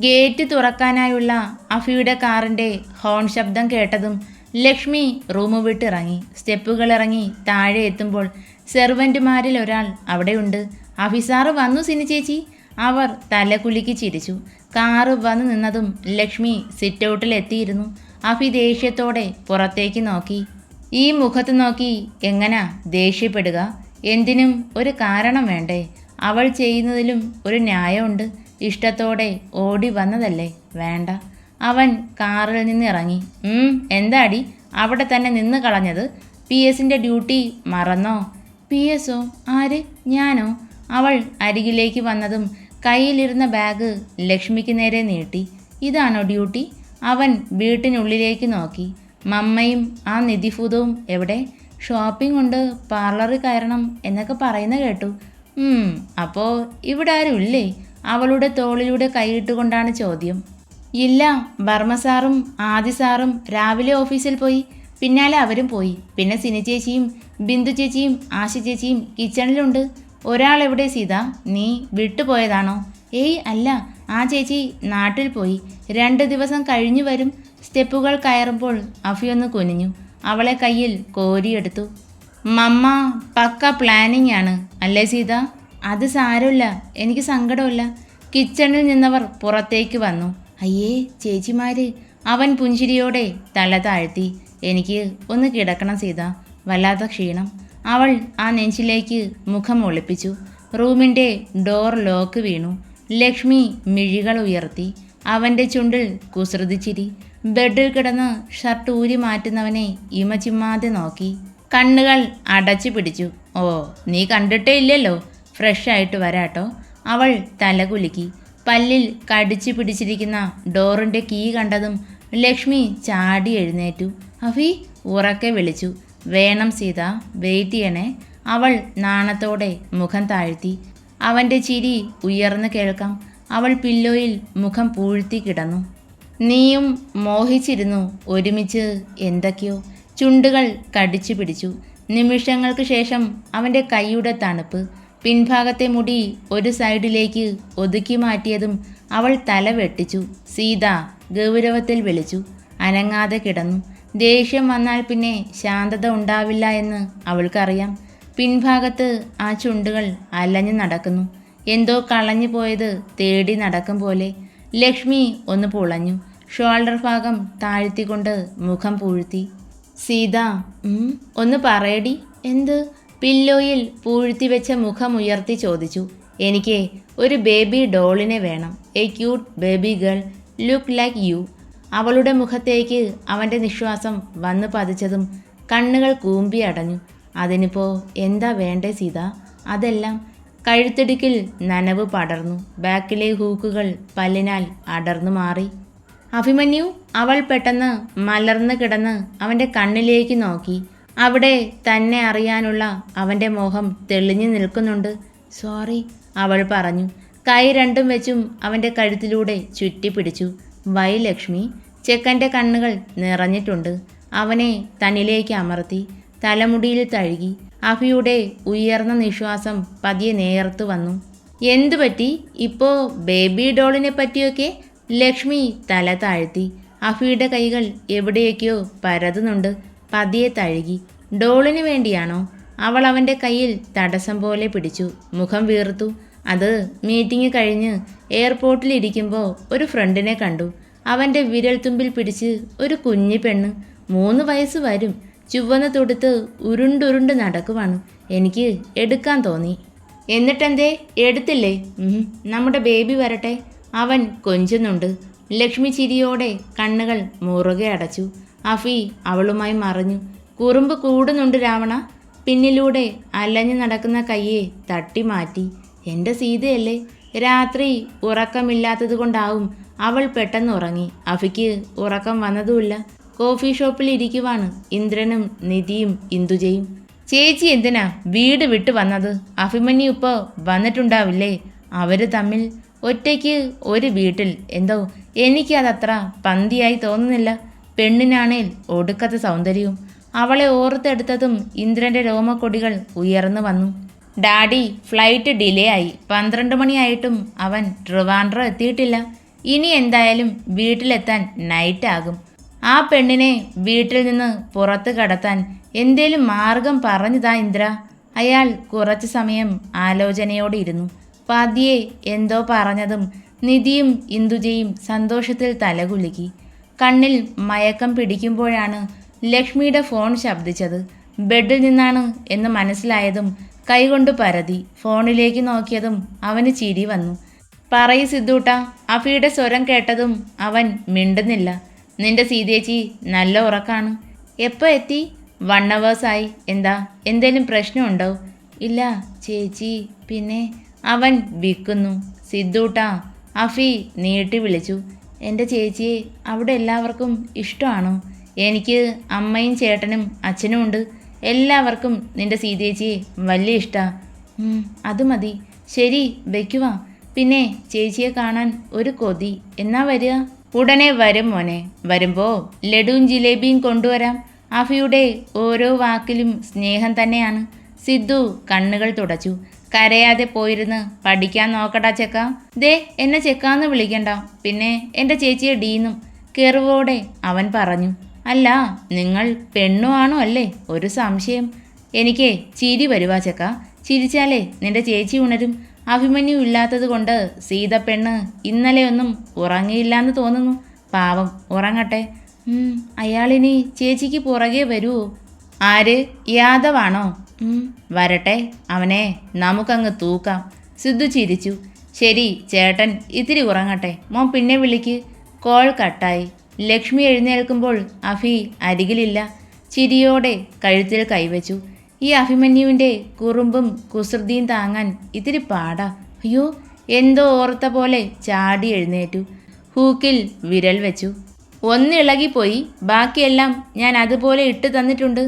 Gate തുറക്കാനായുള്ള അഫിയുടെ കാറിൻ്റെ horn ശബ്ദം കേട്ടതും ലക്ഷ്മി റൂം വിട്ടിറങ്ങി. സ്റ്റെപ്പുകൾ ഇറങ്ങി താഴെ എത്തുമ്പോൾ സെർവൻറ്റുമാരിൽ ഒരാൾ അവിടെയുണ്ട്. അഫിസാറ് വന്നു സിനി ചേച്ചി. അവർ തലകുലുക്കി ചിരിച്ചു. കാറ് വന്നു നിന്നതും ലക്ഷ്മി സിറ്റൗട്ടിൽ എത്തിയിരുന്നു. അഫി ദേഷ്യത്തോടെ പുറത്തേക്ക് നോക്കി. ഈ മുഖത്ത് നോക്കി എങ്ങനാ ദേഷ്യപ്പെടുക? എന്തിനും ഒരു കാരണം വേണ്ടേ? അവൾ ചെയ്യുന്നതിലും ഒരു ന്യായമുണ്ട്. ഇഷ്ടത്തോടെ ഓടി വന്നതല്ലേ? വേണ്ട. അവൻ കാറിൽ നിന്ന് ഇറങ്ങി. എന്താടി അവിടെ തന്നെ നിന്ന് കളഞ്ഞത്? പി എസിൻ്റെ ഡ്യൂട്ടി മറന്നോ? പി എസോ? ആര്? ഞാനോ? അവൾ അരികിലേക്ക് വന്നതും കയ്യിലിരുന്ന ബാഗ് ലക്ഷ്മിക്ക് നേരെ നീട്ടി. ഇതാണോ ഡ്യൂട്ടി? അവൻ വീട്ടിനുള്ളിലേക്ക് നോക്കി. മമ്മയും ആ നിധിഫൂതവും എവിടെ? ഷോപ്പിംഗ് ഉണ്ട്, പാർലറിൽ കയറണം എന്നൊക്കെ പറയുന്ന കേട്ടു. അപ്പോൾ ഇവിടെ ആരും ഇല്ലേ? അവളുടെ തോളിലൂടെ കൈയിട്ടുകൊണ്ടാണ് ചോദ്യം. ഇല്ല, ബർമ്മ സാറും ആദി സാറും രാവിലെ ഓഫീസിൽ പോയി. പിന്നാലെ അവരും പോയി. പിന്നെ സിനി ചേച്ചിയും ബിന്ദു ചേച്ചിയും ആശ ചേച്ചിയും കിച്ചണിലുണ്ട്. ഒരാളെവിടെ സീത? നീ വിട്ടുപോയതാണോ? ഏയ് അല്ല, ആ ചേച്ചി നാട്ടിൽ പോയി. 2 ദിവസം കഴിഞ്ഞു വരും. സ്റ്റെപ്പുകൾ കയറുമ്പോൾ അഫിയൊന്ന് കുനിഞ്ഞു. അവളെ കയ്യിൽ കോരിയെടുത്തു. മമ്മ പക്ക പ്ലാനിങ് ആണ് അല്ലേ സീത? അത് സാരമില്ല, എനിക്ക് സങ്കടമില്ല. കിച്ചണിൽ നിന്നവർ പുറത്തേക്ക് വന്നു. അയ്യേ ചേച്ചിമാര്. അവൻ പുഞ്ചിരിയോടെ തല താഴ്ത്തി. എനിക്ക് ഒന്ന് കിടക്കണം സീത, വല്ലാത്ത ക്ഷീണം. അവൾ ആ നെഞ്ചിലേക്ക് മുഖം ഒളിപ്പിച്ചു. റൂമിൻ്റെ ഡോർ ലോക്ക് വീണു. ലക്ഷ്മി മിഴികൾ ഉയർത്തി. അവൻ്റെ ചുണ്ടിൽ കുസൃതിച്ചിരി. ബെഡിൽ കിടന്ന് ഷർട്ട് ഊരി മാറ്റുന്നവനെ ഇമചിമ്മാതെ നോക്കി. കണ്ണുകൾ അടച്ചു പിടിച്ചു. ഓ, നീ കണ്ടിട്ടേ ഇല്ലല്ലോ. ഫ്രഷ് ആയിട്ട് വരാട്ടോ. അവൾ തലകുലുക്കി. പല്ലിൽ കടിച്ചു പിടിച്ചിരിക്കുന്ന ഡോറിൻ്റെ കീ കണ്ടതും ലക്ഷ്മി ചാടി എഴുന്നേറ്റു. അഫി ഉറക്കെ വിളിച്ചു. വേണം സീത, വെയിറ്റ് ചെയ്യണേ. അവൾ നാണത്തോടെ മുഖം താഴ്ത്തി. അവൻ്റെ ചിരി ഉയർന്നു കേൾക്കാം. അവൾ പില്ലോയിൽ മുഖം പൂഴ്ത്തി കിടന്നു. നീയും മോഹിച്ചിരുന്നു ഒരുമിച്ച് എന്തൊക്കെയോ. ചുണ്ടുകൾ കടിച്ചു പിടിച്ചു. നിമിഷങ്ങൾക്ക് ശേഷം അവൻ്റെ കൈയുടെ തണുപ്പ്. പിൻഭാഗത്തെ മുടി ഒരു സൈഡിലേക്ക് ഒതുക്കി മാറ്റിയതും അവൾ തല വെട്ടിച്ചു. സീത ഗൗരവത്തിൽ വിളിച്ചു. അനങ്ങാതെ കിടന്നു. ദേഷ്യം വന്നാൽ പിന്നെ ശാന്തത ഉണ്ടാവില്ല എന്ന് അവൾക്കറിയാം. പിൻഭാഗത്ത് ആ ചുണ്ടുകൾ അലഞ്ഞു നടക്കുന്നു. എന്തോ കളഞ്ഞു പോയത് തേടി നടക്കും പോലെ. ലക്ഷ്മി ഒന്ന് പുളഞ്ഞു. ഷോൾഡർ ഭാഗം താഴ്ത്തിക്കൊണ്ട് മുഖം പൂഴ്ത്തി. സീത, ഒന്ന് പറയടി. എന്ത്? പില്ലോയിൽ പൂഴ്ത്തി വെച്ച മുഖം ഉയർത്തി ചോദിച്ചു. എനിക്ക് ഒരു ബേബി ഡോളിനെ വേണം. A cute baby girl look like you. അവളുടെ മുഖത്തേക്ക് അവൻ്റെ നിശ്വാസം വന്നു പതിച്ചതും കണ്ണുകൾ കൂമ്പി അടഞ്ഞു. അതിനിപ്പോൾ എന്താ വേണ്ടേ സീത? അതെല്ലാം. കഴുത്തിടുക്കിൽ നനവ് പടർന്നു. ബാക്കിലെ ഹൂക്കുകൾ പല്ലിനാൽ അടർന്നു മാറി. അഭിമന്യു. അവൾ പെട്ടെന്ന് മലർന്നു കിടന്ന് അവൻ്റെ കണ്ണിലേക്ക് നോക്കി. അവിടെ തന്നെ അറിയാനുള്ള അവൻ്റെ മോഹം തെളിഞ്ഞു നിൽക്കുന്നുണ്ട്. സോറി, അവൾ പറഞ്ഞു. കൈ രണ്ടും വെച്ചും അവൻ്റെ കഴുത്തിലൂടെ ചുറ്റിപ്പിടിച്ചു. വൈ ലക്ഷ്മി. ചെക്കൻ്റെ കണ്ണുകൾ നിറഞ്ഞിട്ടുണ്ട്. അവനെ തന്നിലേക്ക് അമർത്തി. തലമുടിയിൽ തഴുകി. അഫിയുടെ ഉയർന്ന നിശ്വാസം പതിയെ നേർത്തു വന്നു. എന്തു പറ്റി ഇപ്പോൾ? ബേബി ഡോളിനെ പറ്റിയൊക്കെ? ലക്ഷ്മി തല താഴ്ത്തി. അഫിയുടെ കൈകൾ എവിടെയൊക്കെയോ പരതുന്നുണ്ട്. പതിയെ തഴുകി. ഡോളിന് വേണ്ടിയാണോ? അവൾ അവൻ്റെ കയ്യിൽ തടസ്സം പോലെ പിടിച്ചു. മുഖം വീർത്തു. അത് മീറ്റിംഗ് കഴിഞ്ഞ് എയർപോർട്ടിലിരിക്കുമ്പോൾ ഒരു ഫ്രണ്ടിനെ കണ്ടു. അവൻ്റെ വിരൽത്തുമ്പിൽ പിടിച്ച് ഒരു കുഞ്ഞു പെണ്ണ്. 3 വയസ്സ് വരും. ചുവന്ന തൊടുത്ത് ഉരുണ്ടുരുണ്ട് നടക്കുവാണ്. എനിക്ക് എടുക്കാൻ തോന്നി. എന്നിട്ടെന്തേ എടുത്തില്ലേ? നമ്മുടെ ബേബി വരട്ടെ. അവൻ കൊഞ്ചുന്നുണ്ട്. ലക്ഷ്മി ചിരിയോടെ കണ്ണുകൾ മുറുകെ അടച്ചു. അഫി അവളുമായി മറഞ്ഞു. കുറുമ്പ് കൂടുന്നുണ്ട് രാവണ. പിന്നിലൂടെ അലഞ്ഞു നടക്കുന്ന കയ്യെ തട്ടി മാറ്റി. എൻ്റെ സീതയല്ലേ? രാത്രി ഉറക്കമില്ലാത്തത് കൊണ്ടാവും അവൾ പെട്ടെന്ന് ഉറങ്ങി. അഫിക്ക് ഉറക്കം വന്നതുമില്ല. കോഫി ഷോപ്പിൽ ഇരിക്കുവാണ് ഇന്ദ്രനും നിധിയും ഇന്ദുജയും. ചേച്ചി എന്തിനാ വീട് വിട്ട് വന്നത്? അഭിമന്യു ഇപ്പോൾ വന്നിട്ടുണ്ടാവില്ലേ? അവർ തമ്മിൽ ഒറ്റയ്ക്ക് ഒരു വീട്ടിൽ. എന്തോ എനിക്കതത്ര പന്തിയായി തോന്നുന്നില്ല. പെണ്ണിനാണേൽ ഒടുക്കത്തെ സൗന്ദര്യവും. അവളെ ഓർത്തെടുത്തതും ഇന്ദ്രൻ്റെ രോമക്കൊടികൾ ഉയർന്നു വന്നു. ഡാഡി, ഫ്ലൈറ്റ് ഡിലേ ആയി. 12 മണിയായിട്ടും അവൻ ട്രിവാൻഡ്രം എത്തിയിട്ടില്ല. ഇനി എന്തായാലും വീട്ടിലെത്താൻ നൈറ്റാകും. ആ പെണ്ണിനെ വീട്ടിൽ നിന്ന് പുറത്ത് കടത്താൻ എന്തേലും മാർഗം പറഞ്ഞതാ ഇന്ദ്ര. അയാൾ കുറച്ചു സമയം ആലോചനയോടെ ഇരുന്നു. പതിയെ എന്തോ പറഞ്ഞതും നിധിയും ഇന്ദുജയും സന്തോഷത്തിൽ തലകുലുക്കി. കണ്ണിൽ മയക്കം പിടിക്കുമ്പോഴാണ് ലക്ഷ്മിയുടെ ഫോൺ ശബ്ദിച്ചത്. ബെഡിൽ നിന്നാണ് എന്ന് മനസ്സിലായതും കൈകൊണ്ട് പരതി ഫോണിലേക്ക് നോക്കിയതും അവന് ചിരി വന്നു. പറയ് സിദ്ധൂട്ട. അഫിയുടെ സ്വരം കേട്ടതും അവൻ മിണ്ടുന്നില്ല. നിന്റെ സീതേച്ചി നല്ല ഉറക്കാണ്. എപ്പോൾ എത്തി? 1 hours ആയി. എന്താ, എന്തേലും പ്രശ്നമുണ്ടോ? ഇല്ല ചേച്ചി, പിന്നെ അവൻ വിൽക്കുന്നു. സിദ്ധൂട്ട, അഫി നീട്ടി വിളിച്ചു. എൻ്റെ ചേച്ചിയെ അവിടെ എല്ലാവർക്കും ഇഷ്ടമാണോ? എനിക്ക് അമ്മയും ചേട്ടനും അച്ഛനും ഉണ്ട്. എല്ലാവർക്കും നിന്റെ സീതേച്ചിയെ വലിയ ഇഷ്ടമാണ്. അത് മതി. ശരി, വയ്ക്കുക. പിന്നെ ചേച്ചിയെ കാണാൻ ഒരു കൊതി. എന്നാ വരിക? ഉടനെ വരും മോനെ. വരുമ്പോൾ ലഡുവും ജിലേബിയും കൊണ്ടുവരാം. അഫിയുടെ ഓരോ വാക്കിലും സ്നേഹം തന്നെയാണ്. സിദ്ധു കണ്ണുകൾ തുടച്ചു. കരയാതെ പോയിരുന്ന് പഠിക്കാൻ നോക്കടാ ചെക്ക. ദേ, എന്നെ ചെക്കാന്ന് വിളിക്കണ്ട. പിന്നെ എൻ്റെ ചേച്ചിയെ ഡീന്നും കെറുവോടെ അവൻ പറഞ്ഞു. അല്ല, നിങ്ങൾ പെണ്ണുമാണോ അല്ലേ? ഒരു സംശയം. എനിക്ക് ചിരി വരുവാ ചെക്ക. ചിരിച്ചാലേ നിന്റെ ചേച്ചി ഉണരും. അഭിമന്യു ഇല്ലാത്തത് കൊണ്ട് സീതപ്പെണ്ണ് ഇന്നലെയൊന്നും ഉറങ്ങിയില്ലാന്ന് തോന്നുന്നു. പാവം, ഉറങ്ങട്ടെ. അയാളിനി ചേച്ചിക്ക് പുറകെ വരുമോ? ആര്? യാദവാണോ? വരട്ടെ, അവനെ നമുക്കങ്ങ് തൂക്കാം. സിദ്ധു ചിരിച്ചു. ശരി ചേട്ടൻ ഇത്തിരി ഉറങ്ങട്ടെ. മോൻ പിന്നെ വിളിക്ക്. കോൾ കട്ടായി. ലക്ഷ്മി എഴുന്നേൽക്കുമ്പോൾ അഫി അരികിലില്ല. ചിരിയോടെ കഴുത്തിൽ കൈവച്ചു. ഈ അഭിമന്യുവിൻ്റെ കുറുമ്പും കുസൃതിയും താങ്ങാൻ ഇത്തിരി പാടാ. അയ്യോ, എന്തോ ഓർത്ത പോലെ ചാടി എഴുന്നേറ്റു. ഹൂക്കിൽ വിരൽ വെച്ചു. ഒന്നിളകിപ്പോയി. ബാക്കിയെല്ലാം ഞാൻ അതുപോലെ ഇട്ട് തന്നിട്ടുണ്ട്.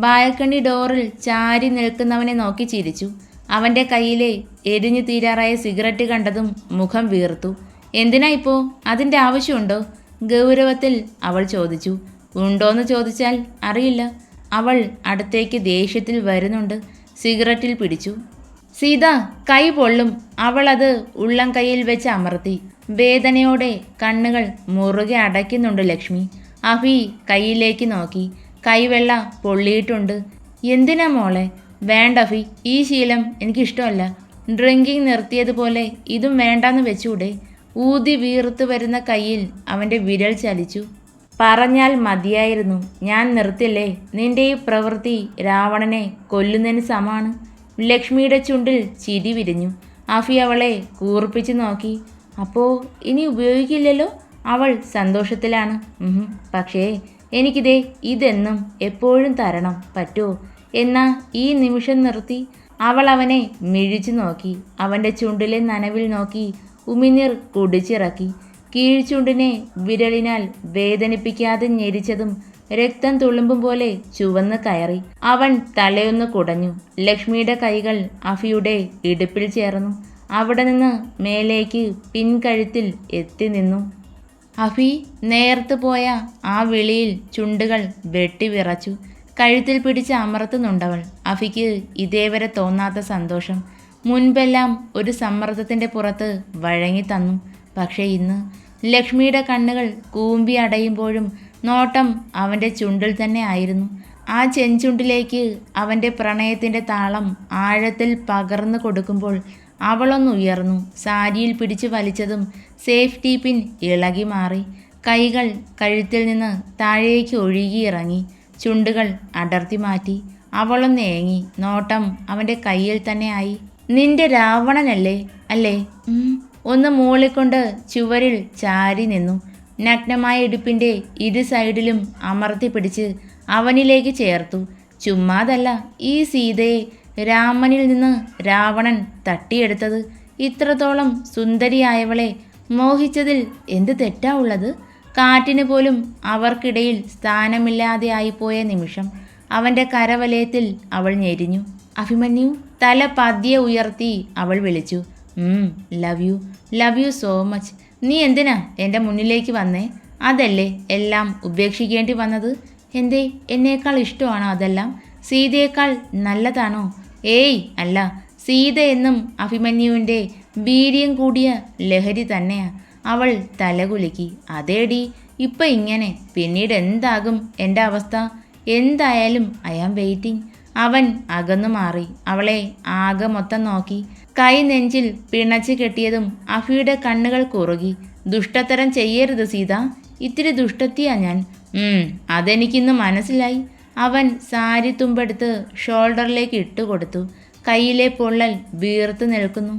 ബാൽക്കണി ഡോറിൽ ചാരി നിൽക്കുന്നവനെ നോക്കി ചിരിച്ചു. അവൻ്റെ കയ്യിലെ എരിഞ്ഞു തീരാറായ സിഗരറ്റ് കണ്ടതും മുഖം വീർത്തു. എന്തിനാ ഇപ്പോൾ? അതിൻ്റെ ആവശ്യമുണ്ടോ? ഗൗരവത്തിൽ അവൾ ചോദിച്ചു. ഉണ്ടോയെന്ന് ചോദിച്ചാൽ അറിയില്ല. അവൾ അടുത്തേക്ക് ദേഷ്യത്തിൽ വരുന്നുണ്ട്. സിഗരറ്റിൽ പിടിച്ചു. സീത, കൈ പൊള്ളും. അവൾ അത് ഉള്ളം കൈയിൽ വെച്ച് അമർത്തി. വേദനയോടെ കണ്ണുകൾ മുറുകെ അടയ്ക്കുന്നുണ്ട് ലക്ഷ്മി. അഫി കൈയിലേക്ക് നോക്കി. കൈവെള്ള പൊള്ളിയിട്ടുണ്ട്. എന്തിനാ മോളെ? വേണ്ട അഫി, ഈ ശീലം എനിക്കിഷ്ടമല്ല. ഡ്രിങ്കിങ് നിർത്തിയതുപോലെ ഇതും വേണ്ടാന്ന് വെച്ചൂടെ? ഊതി വീർത്തു വരുന്ന കയ്യിൽ അവൻ്റെ വിരൽ ചലിച്ചു. പറഞ്ഞാൽ മതിയായിരുന്നു. ഞാൻ നിർത്തില്ലേ? നിന്റെ ഈ പ്രവൃത്തി രാവണനെ കൊല്ലുന്നതിന് സമാണ്. ലക്ഷ്മിയുടെ ചുണ്ടിൽ ചിരി വിരിഞ്ഞു. അഫി അവളെ കൂർപ്പിച്ച് നോക്കി. അപ്പോൾ ഇനി ഉപയോഗിക്കില്ലല്ലോ? അവൾ സന്തോഷത്തിലാണ്. പക്ഷേ എനിക്കിതേ ഇതെന്നും എപ്പോഴും തരണം. പറ്റുമോ? എന്നാ ഈ നിമിഷം നിർത്തി. അവൾ അവനെ മിഴിച്ചു നോക്കി. അവൻ്റെ ചുണ്ടിലെ നനവിൽ നോക്കി ഉമിനീർ കുടിച്ചിറക്കി. കീഴ്ചുണ്ടിനെ വിരലിനാൽ വേദനിപ്പിക്കാതെ ഞെരിച്ചതും രക്തം തുളുമ്പും പോലെ ചുവന്ന് കയറി. അവൻ തലയൊന്ന് കുടഞ്ഞു. ലക്ഷ്മിയുടെ കൈകൾ അഫിയുടെ ഇടുപ്പിൽ ചേർന്നു. അവിടെ നിന്ന് മേലേക്ക് പിൻകഴുത്തിൽ എത്തി നിന്നു. അഫി നേർത്തു പോയ ആ വിളിയിൽ ചുണ്ടുകൾ വെട്ടിവിറച്ചു. കഴുത്തിൽ പിടിച്ച് അമർത്തുന്നുണ്ടവൾ. അഫിക്ക് ഇതേവരെ തോന്നാത്ത സന്തോഷം. മുൻപെല്ലാം ഒരു സമ്മർദ്ദത്തിൻ്റെ പുറത്ത് വഴങ്ങി തന്നു. പക്ഷേ ഇന്ന് ലക്ഷ്മിയുടെ കണ്ണുകൾ കൂമ്പി അടയുമ്പോഴും നോട്ടം അവൻ്റെ ചുണ്ടിൽ തന്നെ ആയിരുന്നു. ആ ചെഞ്ചുണ്ടിലേക്ക് അവൻ്റെ പ്രണയത്തിൻ്റെ താളം ആഴത്തിൽ പകർന്നു കൊടുക്കുമ്പോൾ അവളൊന്നുയർന്നു. സാരിയിൽ പിടിച്ചു വലിച്ചതും സേഫ്റ്റി പിൻ ഇളകി മാറി. കൈകൾ കഴുത്തിൽ നിന്ന് താഴേക്ക് ഒഴുകിയിറങ്ങി. ചുണ്ടുകൾ അടർത്തി മാറ്റി. അവളൊന്ന് ഏങ്ങി. നോട്ടം അവൻ്റെ കയ്യിൽ തന്നെ ആയി. നിന്റെ രാവണനല്ലേ? അല്ലേ? ഒന്ന് മൂളിക്കൊണ്ട് ചുവരിൽ ചാരി നിന്നു. നഗ്നമായ ഇടുപ്പിൻ്റെ ഇരു സൈഡിലും അമർത്തി പിടിച്ച് അവനിലേക്ക് ചേർത്തു. ചുമ്മാതല്ല ഈ സീതയെ രാമനിൽ നിന്ന് രാവണൻ തട്ടിയെടുത്തത്. ഇത്രത്തോളം സുന്ദരിയായവളെ മോഹിച്ചതിൽ എന്ത് തെറ്റാ ഉള്ളത്? കാറ്റിന് പോലും അവർക്കിടയിൽ സ്ഥാനമില്ലാതെ ആയിപ്പോയ നിമിഷം അവൻ്റെ കരവലയത്തിൽ അവൾ ഞെരിഞ്ഞു. അഭിമന്യു, തല പതിയെ ഉയർത്തി അവൾ വിളിച്ചു. Love you so much. നീ എന്തിനാ എൻ്റെ മുന്നിലേക്ക് വന്നേ? അതല്ലേ എല്ലാം ഉപേക്ഷിക്കേണ്ടി വന്നത്? എന്തേ, എന്നേക്കാൾ ഇഷ്ടമാണോ അതെല്ലാം? സീതയേക്കാൾ നല്ലതാണോ? ഏയ് അല്ല. സീത എന്നും അഭിമന്യുവിൻ്റെ വീര്യം കൂടിയ ലഹരി തന്നെയാ. അവൾ തലകുലുക്കി. അതേടി, ഇപ്പം ഇങ്ങനെ, പിന്നീട് എന്താകും എൻ്റെ അവസ്ഥ? എന്തായാലും ഐ ആം വെയിറ്റിംഗ്. അവൻ അകന്നു മാറി അവളെ ആകെ മൊത്തം നോക്കി. കൈ നെഞ്ചിൽ പിണച്ച് കെട്ടിയതും അഫിയുടെ കണ്ണുകൾ കുറുകി. ദുഷ്ടത്തരം ചെയ്യരുത് സീത, ഇത്തിരി ദുഷ്ടത്തിയാ ഞാൻ. അതെനിക്കിന്ന് മനസ്സിലായി. അവൻ സാരി തുമ്പെടുത്ത് ഷോൾഡറിലേക്ക് ഇട്ടുകൊടുത്തു. കയ്യിലെ പൊള്ളൽ വീർത്ത് നിൽക്കുന്നു.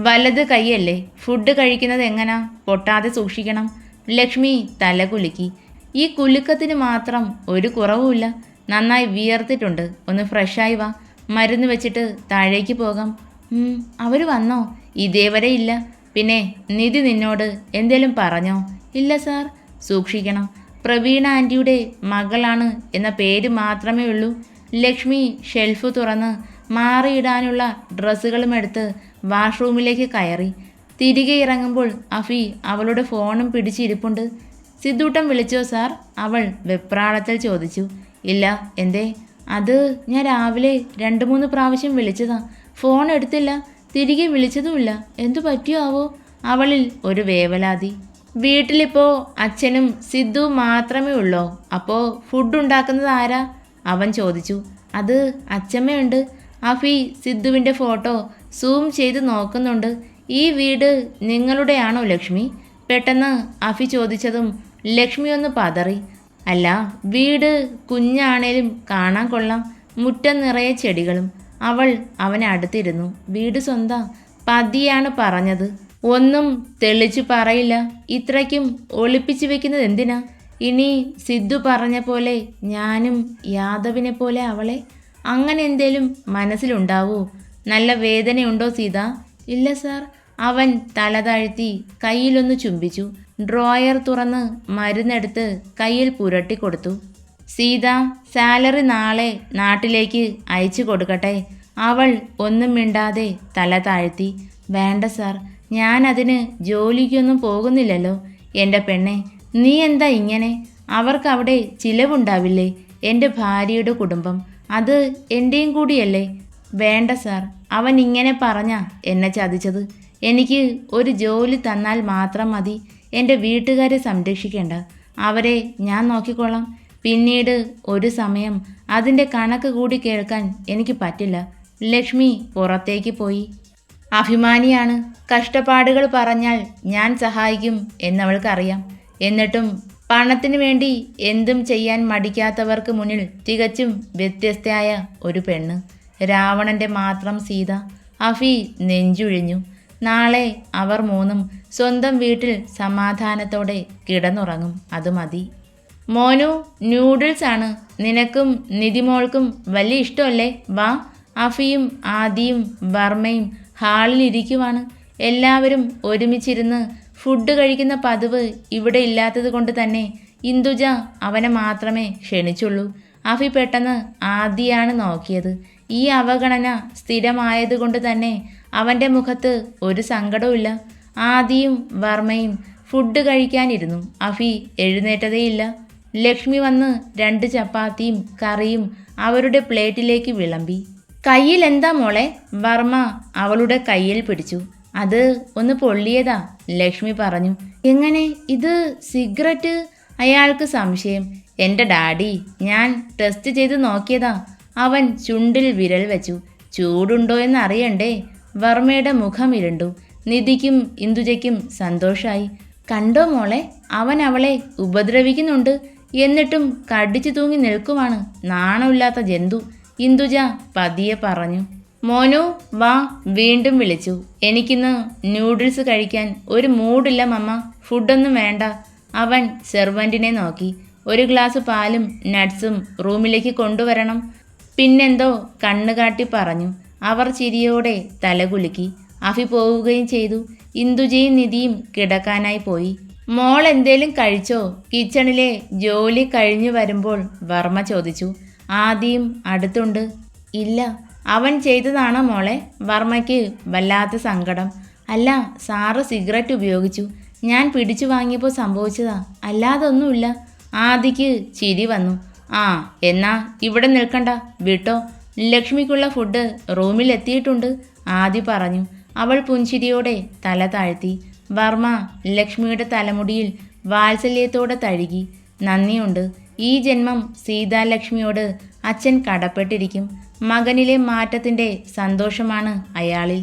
വലത് കൈയല്ലേ, ഫുഡ് കഴിക്കുന്നത് എങ്ങനാ? പൊട്ടാതെ സൂക്ഷിക്കണം. ലക്ഷ്മി തലകുലുക്കി. ഈ കുലുക്കത്തിന് മാത്രം ഒരു കുറവുമില്ല. നന്നായി വിയർത്തിട്ടുണ്ട്. ഒന്ന് ഫ്രഷായി വാ, മരുന്ന് വെച്ചിട്ട് താഴേക്ക് പോകാം. അവർ വന്നോ? ഇതേവരെ ഇല്ല. പിന്നെ നിധി നിന്നോട് എന്തേലും പറഞ്ഞോ? ഇല്ല സാർ. സൂക്ഷിക്കണം. പ്രവീണ ആൻറ്റിയുടെ മകളാണ് എന്ന പേര് മാത്രമേ ഉള്ളൂ. ലക്ഷ്മി ഷെൽഫ് തുറന്ന് മാറിയിടാനുള്ള ഡ്രസ്സുകളും എടുത്ത് വാഷ്റൂമിലേക്ക് കയറി. തിരികെ ഇറങ്ങുമ്പോൾ അഫി അവളുടെ ഫോണും പിടിച്ചിരിപ്പുണ്ട്. സിദ്ധൂട്ടൻ വിളിച്ചോ സാർ? അവൾ വെപ്രാളത്തിൽ ചോദിച്ചു. ഇല്ല. എന്തേ? അത് ഞാൻ രാവിലെ 2-3 പ്രാവശ്യം വിളിച്ചതാ, ഫോൺ എടുത്തില്ല. തിരികെ വിളിച്ചതുമില്ല. എന്തു പറ്റിയോ ആവോ? അവളിൽ ഒരു വേവലാതി. വീട്ടിലിപ്പോൾ അച്ഛനും സിദ്ധു മാത്രമേ ഉള്ളോ? അപ്പോൾ ഫുഡ് ഉണ്ടാക്കുന്നത് ആരാ? അവൻ ചോദിച്ചു. അത് അച്ഛമ്മയുണ്ട്. അഫി സിദ്ധുവിൻ്റെ ഫോട്ടോ സൂം ചെയ്ത് നോക്കുന്നുണ്ട്. ഈ വീട് നിങ്ങളുടെയാണോ ലക്ഷ്മി? പെട്ടെന്ന് അഫി ചോദിച്ചതും ലക്ഷ്മി ഒന്ന് പതറി. അല്ല, വീട് കുഞ്ഞാണേലും കാണാൻ കൊള്ളാം. മുറ്റം നിറയെ ചെടികളും. അവൾ അവനെ അടുത്തിരുന്നു. വീട് സ്വന്തം. പതിയാണ് പറഞ്ഞത്. ഒന്നും തെളിച്ചു പറയില്ല. ഇത്രയ്ക്കും ഒളിപ്പിച്ചു വെക്കുന്നത് എന്തിനാ? ഇനി സിദ്ധു പറഞ്ഞ പോലെ ഞാനും യാദവിനെ പോലെ അവളെ, അങ്ങനെ എന്തേലും മനസ്സിലുണ്ടാവൂ? നല്ല വേദനയുണ്ടോ സീത? ഇല്ല സാർ. അവൻ തല താഴ്ത്തി കയ്യിലൊന്ന് ചുംബിച്ചു. ഡ്രോയർ തുറന്ന് മരുന്നെടുത്ത് കയ്യിൽ പുരട്ടിക്കൊടുത്തു. സീത, സാലറി നാളെ നാട്ടിലേക്ക് അയച്ചു കൊടുക്കട്ടെ? അവൾ ഒന്നും മിണ്ടാതെ തല താഴ്ത്തി. വേണ്ട സാർ, ഞാനതിന് ജോലിക്കൊന്നും പോകുന്നില്ലല്ലോ. എൻ്റെ പെണ്ണെ, നീ എന്താ ഇങ്ങനെ? അവർക്ക് അവിടെ ചിലവുണ്ടാവില്ലേ? എൻ്റെ ഭാര്യയുടെ കുടുംബം, അത് എൻ്റെയും കൂടിയല്ലേ? വേണ്ട സാർ. അവൻ ഇങ്ങനെ പറഞ്ഞാ എന്നെ ചതിച്ചത്. എനിക്ക് ഒരു ജോലി തന്നാൽ മാത്രം മതി. എൻ്റെ വീട്ടുകാരെ സംരക്ഷിക്കേണ്ട. അവരെ ഞാൻ നോക്കിക്കൊള്ളാം. പിന്നീട് ഒരു സമയം അതിൻ്റെ കണക്ക് കൂടി കേൾക്കാൻ എനിക്ക് പറ്റില്ല. ലക്ഷ്മി പുറത്തേക്ക് പോയി. അഭിമാനിയാണ്. കഷ്ടപ്പാടുകൾ പറഞ്ഞാൽ ഞാൻ സഹായിക്കും എന്നവൾക്കറിയാം. എന്നിട്ടും പണത്തിനു വേണ്ടി എന്തും ചെയ്യാൻ മടിക്കാത്തവർക്ക് മുന്നിൽ തികച്ചും വ്യത്യസ്തയായ ഒരു പെണ്ണ്. രാവണൻ്റെ മാത്രം സീത. അഫി നെഞ്ചുഴിഞ്ഞു. നാളെ അവർ മൂന്നും സ്വന്തം വീട്ടിൽ സമാധാനത്തോടെ കിടന്നുറങ്ങും. അത് മതി. മോനു, ന്യൂഡിൽസ് ആണ്. നിനക്കും നിധിമോൾക്കും വലിയ ഇഷ്ടമല്ലേ? വാ. അഫിയും ആദിയും വർമ്മയും ഹാളിലിരിക്കുവാണ്. എല്ലാവരും ഒരുമിച്ചിരുന്ന് ഫുഡ് കഴിക്കുന്ന പതിവ് ഇവിടെ ഇല്ലാത്തത് കൊണ്ട് തന്നെ ഇന്ദുജ അവനെ മാത്രമേ ക്ഷണിച്ചുള്ളൂ. അഫി പെട്ടെന്ന് ആദിയാണ് നോക്കിയത്. ഈ അവഗണന സ്ഥിരമായതുകൊണ്ട് തന്നെ അവൻ്റെ മുഖത്ത് ഒരു സങ്കടവുമില്ല. ആദിയും വർമ്മയും ഫുഡ് കഴിക്കാനിരുന്നു. അഫി എഴുന്നേറ്റതേയില്ല. ലക്ഷ്മി വന്ന് 2 ചപ്പാത്തിയും കറിയും അവരുടെ പ്ലേറ്റിലേക്ക് വിളമ്പി. കയ്യിൽ എന്താ മോളെ? വർമ്മ അവളുടെ കയ്യിൽ പിടിച്ചു. അത് ഒന്ന് പൊള്ളിയതാ, ലക്ഷ്മി പറഞ്ഞു. എങ്ങനെ? ഇത് സിഗരറ്റ്? അയാൾക്ക് സംശയം. എൻ്റെ ഡാഡി, ഞാൻ ടെസ്റ്റ് ചെയ്ത് നോക്കിയതാ. അവൻ ചുണ്ടിൽ വിരൽ വെച്ചു. ചൂടുണ്ടോ എന്നറിയണ്ടേ? വർമ്മയുടെ മുഖം ഇരുണ്ടു. നിധിക്കും ഇന്ദുജയ്ക്കും സന്തോഷായി. കണ്ടോ മോളെ, അവൻ അവളെ ഉപദ്രവിക്കുന്നുണ്ട്. എന്നിട്ടും കടിച്ചു തൂങ്ങി നിൽക്കുവാണ്. നാണമില്ലാത്ത ജന്തു. ഇന്ദുജ പതിയെ പറഞ്ഞു. മോനു, വാ. വീണ്ടും വിളിച്ചു. എനിക്കിന്ന് ന്യൂഡിൽസ് കഴിക്കാൻ ഒരു മൂഡില്ല മമ്മ. ഫുഡൊന്നും വേണ്ട. അവൻ സെർവൻറ്റിനെ നോക്കി. 1 ഗ്ലാസ് പാലും നട്ട്സും റൂമിലേക്ക് കൊണ്ടുവരണം. പിന്നെന്തോ കണ്ണുകാട്ടി പറഞ്ഞു. അവർ ചിരിയോടെ തലകുലുക്കി. അഫി പോവുകയും ചെയ്തു. ഇന്ദുജയും നിധിയും കിടക്കാനായി പോയി. മോൾ എന്തേലും കഴിച്ചോ? കിച്ചണിലെ ജോലി കഴിഞ്ഞു വരുമ്പോൾ വർമ്മ ചോദിച്ചു. ആദിയും അടുത്തുണ്ട്. ഇല്ല. അവൻ ചെയ്തതാണോ മോളെ? വർമ്മയ്ക്ക് വല്ലാത്ത സങ്കടം. അല്ല, സാറ് സിഗരറ്റ് ഉപയോഗിച്ചു. ഞാൻ പിടിച്ചു വാങ്ങിയപ്പോൾ സംഭവിച്ചതാ, അല്ലാതൊന്നുമില്ല. ആദിക്ക് ചിരി വന്നു. ആ, എന്നാ ഇവിടെ നിൽക്കണ്ട, വിട്ടോ. ലക്ഷ്മിക്കുള്ള ഫുഡ് റൂമിൽ എത്തിയിട്ടുണ്ട്, ആദി പറഞ്ഞു. അവൾ പുഞ്ചിരിയോടെ തല താഴ്ത്തി. വർമ്മ ലക്ഷ്മിയുടെ തലമുടിയിൽ വാത്സല്യത്തോടെ തഴുകി. നന്ദിയുണ്ട്. ഈ ജന്മം സീതാലക്ഷ്മിയോട് അച്ഛൻ കടപ്പെട്ടിരിക്കും. മകനിലെ മാറ്റത്തിൻ്റെ സന്തോഷമാണ് അയാളിൽ.